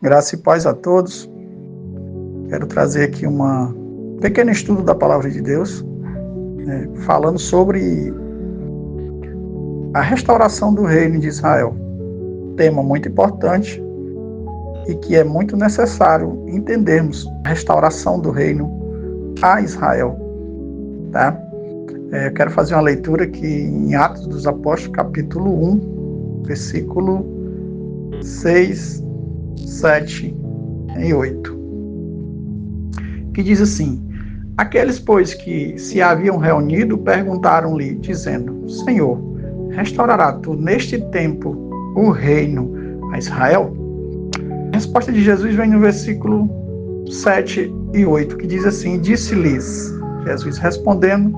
Graça e paz a todos. Quero trazer aqui um pequeno estudo da Palavra de Deus, falando sobre a restauração do reino de Israel. Tema muito importante e que é muito necessário entendermos a restauração do reino a Israel. Tá? Eu quero fazer uma leitura aqui em Atos dos Apóstolos, capítulo 1, versículo 6, 7 e 8. Que diz assim: Aqueles, pois, que se haviam reunido, perguntaram-lhe, dizendo: Senhor, restaurará tu neste tempo o reino a Israel? A resposta de Jesus vem no versículo 7 e 8, que diz assim: Disse-lhes Jesus respondendo: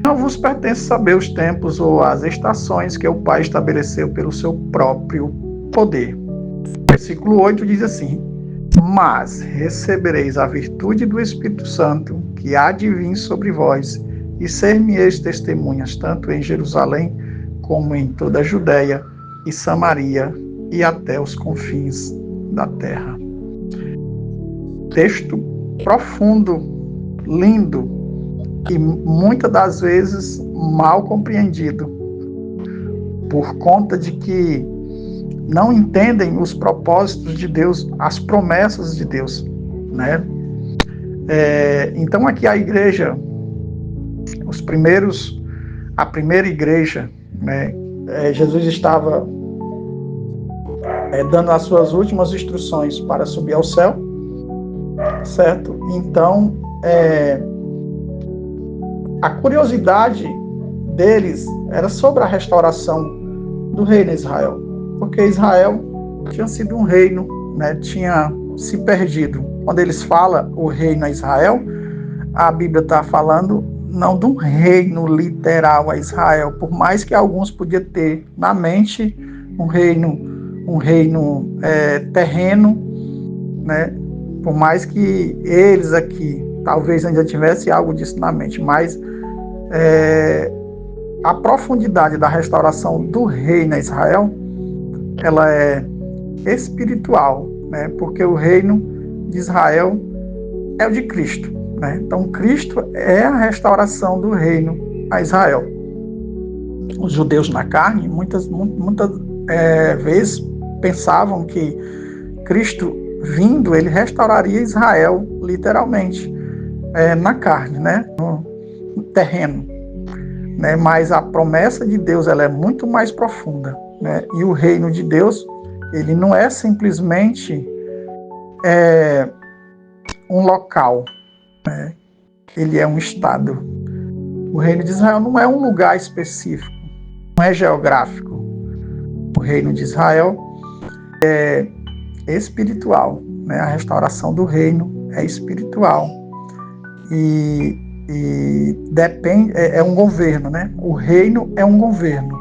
Não vos pertence saber os tempos ou as estações que o Pai estabeleceu pelo seu próprio poder. Versículo 8 diz assim: Mas recebereis a virtude do Espírito Santo, que há de vir sobre vós, e ser-me-eis testemunhas, tanto em Jerusalém, como em toda a Judéia e Samaria, e até os confins da terra. Texto profundo, lindo, e muitas das vezes mal compreendido, por conta de que não entendem os propósitos de Deus, as promessas de Deus, né? Então aqui a igreja, a primeira igreja, né? Jesus estava dando as suas últimas instruções para subir ao céu, certo? Então a curiosidade deles era sobre a restauração do reino de Israel, porque Israel tinha sido um reino, né, tinha se perdido. Quando eles falam o reino a Israel, a Bíblia está falando não de um reino literal a Israel, por mais que alguns podiam ter na mente um reino terreno, né, por mais que eles aqui talvez ainda tivesse algo disso na mente, mas a profundidade da restauração do reino a Israel, ela é espiritual, né? Porque o reino de Israel é o de Cristo, né? Então Cristo é a restauração do reino a Israel. Os judeus na carne muitas vezes pensavam que Cristo vindo, ele restauraria Israel literalmente, na carne, né? No terreno, né? Mas a promessa de Deus, ela é muito mais profunda, né? E o reino de Deus, ele não é simplesmente um local, né? Ele é um estado. O reino de Israel não é um lugar específico, não é geográfico. O reino de Israel é espiritual, né? A restauração do reino é espiritual e depende, é um governo, né? O reino é um governo,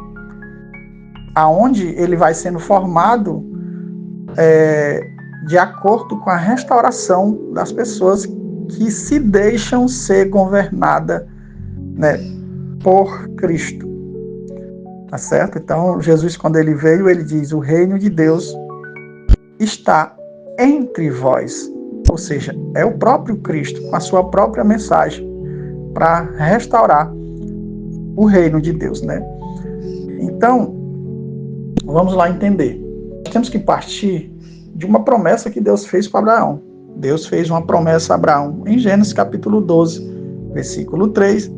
aonde ele vai sendo formado de acordo com a restauração das pessoas que se deixam ser governadas, né, por Cristo. Tá certo? Então, Jesus, quando ele veio, ele diz: o reino de Deus está entre vós. Ou seja, é o próprio Cristo, com a sua própria mensagem, para restaurar o reino de Deus, né? Então, vamos lá entender. Nós temos que partir de uma promessa que Deus fez para Abraão. Deus fez uma promessa a Abraão em Gênesis capítulo 12, versículo 3,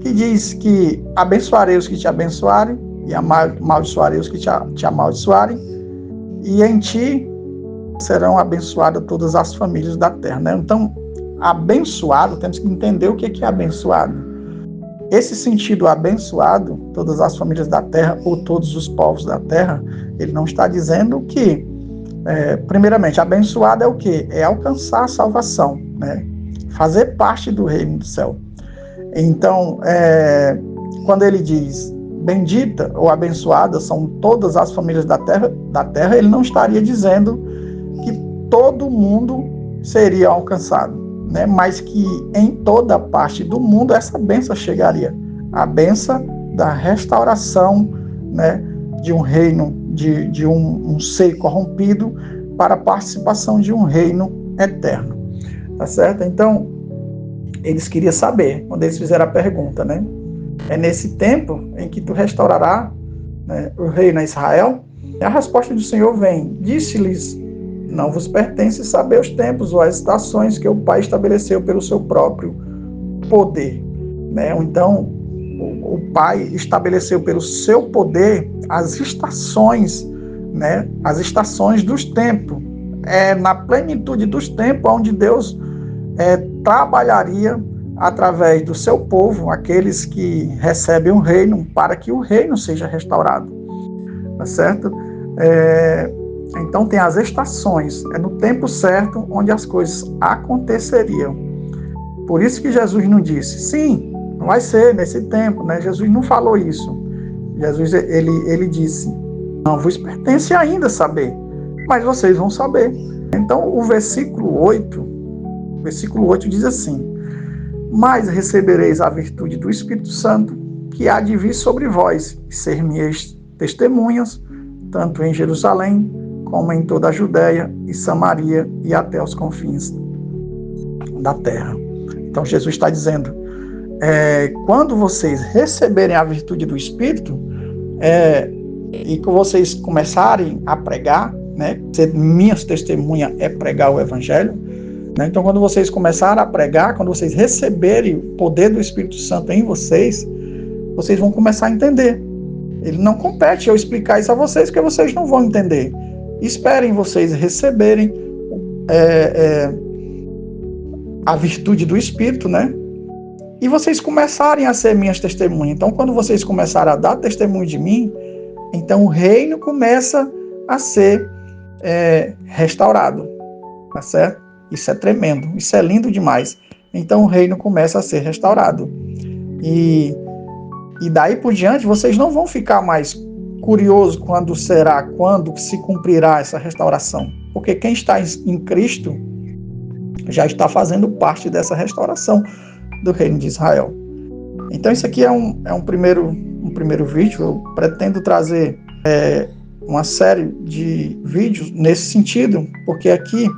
que diz que abençoarei os que te abençoarem e amaldiçoarei os que te amaldiçoarem, e em ti serão abençoadas todas as famílias da terra, né? Então, abençoado, temos que entender o que é abençoado. Esse sentido abençoado, todas as famílias da terra ou todos os povos da terra, ele não está dizendo que, primeiramente, abençoado é o quê? É alcançar a salvação, né? Fazer parte do reino do céu. Então, quando ele diz bendita ou abençoada são todas as famílias da terra, ele não estaria dizendo que todo mundo seria alcançado, né? Mas que em toda parte do mundo essa bênção chegaria. A bênção da restauração, né, de um reino, de um ser corrompido, para a participação de um reino eterno. Tá certo? Então, eles queriam saber, quando eles fizeram a pergunta, né? É nesse tempo em que tu restaurará, né, o reino a Israel? E a resposta do Senhor vem: disse-lhes, não vos pertence saber os tempos ou as estações que o Pai estabeleceu pelo seu próprio poder. Né? Então, o Pai estabeleceu pelo seu poder as estações, né? As estações dos tempos. É na plenitude dos tempos onde Deus trabalharia através do seu povo, aqueles que recebem o reino, para que o reino seja restaurado. Tá certo? Então tem as estações, é no tempo certo onde as coisas aconteceriam. Por isso que Jesus não disse, sim, vai ser nesse tempo, né? Jesus não falou isso. Jesus, ele disse, não vos pertence ainda saber, mas vocês vão saber. Então o versículo 8 diz assim, mas recebereis a virtude do Espírito Santo, que há de vir sobre vós, e ser minhas testemunhas, tanto em Jerusalém, como em toda a Judéia e Samaria, e até os confins da terra. Então Jesus está dizendo, quando vocês receberem a virtude do Espírito, e que vocês começarem a pregar, né, ser minhas testemunhas é pregar o Evangelho, né? Então quando vocês começarem a pregar, quando vocês receberem o poder do Espírito Santo em vocês, vocês vão começar a entender. Ele não compete eu explicar isso a vocês, porque vocês não vão entender. Esperem vocês receberem a virtude do Espírito, né? E vocês começarem a ser minhas testemunhas. Então, quando vocês começarem a dar testemunho de mim, então o reino começa a ser restaurado. Tá certo? Isso é tremendo, isso é lindo demais. Então o reino começa a ser restaurado. E daí por diante, vocês não vão ficar mais curiosos quando se cumprirá essa restauração. Porque quem está em Cristo já está fazendo parte dessa restauração do reino de Israel. Então isso aqui é um primeiro vídeo. Eu pretendo trazer uma série de vídeos nesse sentido, porque aqui,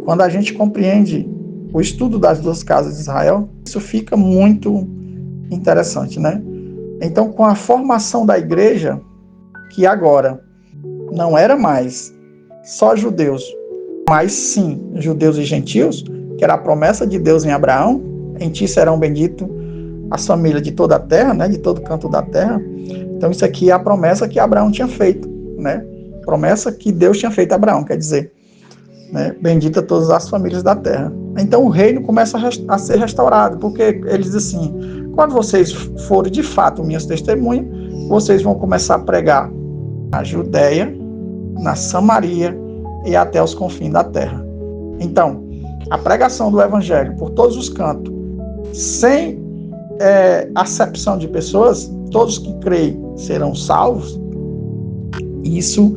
quando a gente compreende o estudo das duas casas de Israel, isso fica muito interessante, né? Então, com a formação da igreja, que agora não era mais só judeus, mas sim judeus e gentios, que era a promessa de Deus em Abraão, em ti serão benditos as famílias de toda a terra, né? De todo canto da terra. Então, isso aqui é a promessa que Abraão tinha feito, né? Promessa que Deus tinha feito a Abraão, quer dizer, né? Bendita todas as famílias da terra. Então o reino começa a ser restaurado, porque ele diz assim, quando vocês forem de fato minhas testemunhas, vocês vão começar a pregar na Judéia, na Samaria e até os confins da terra. Então, a pregação do Evangelho por todos os cantos, sem acepção de pessoas, todos que creem serão salvos. Isso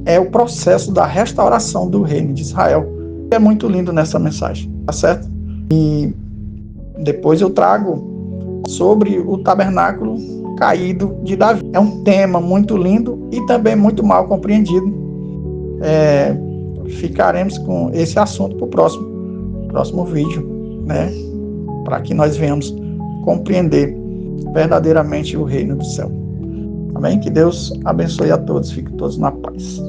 é o processo da restauração do reino de Israel. É muito lindo nessa mensagem, tá certo? E depois eu trago sobre o tabernáculo caído de Davi. É um tema muito lindo e também muito mal compreendido. Ficaremos com esse assunto para o próximo vídeo, né? Para que nós venhamos compreender verdadeiramente o reino do céu. Amém? Que Deus abençoe a todos. Fiquem todos na paz.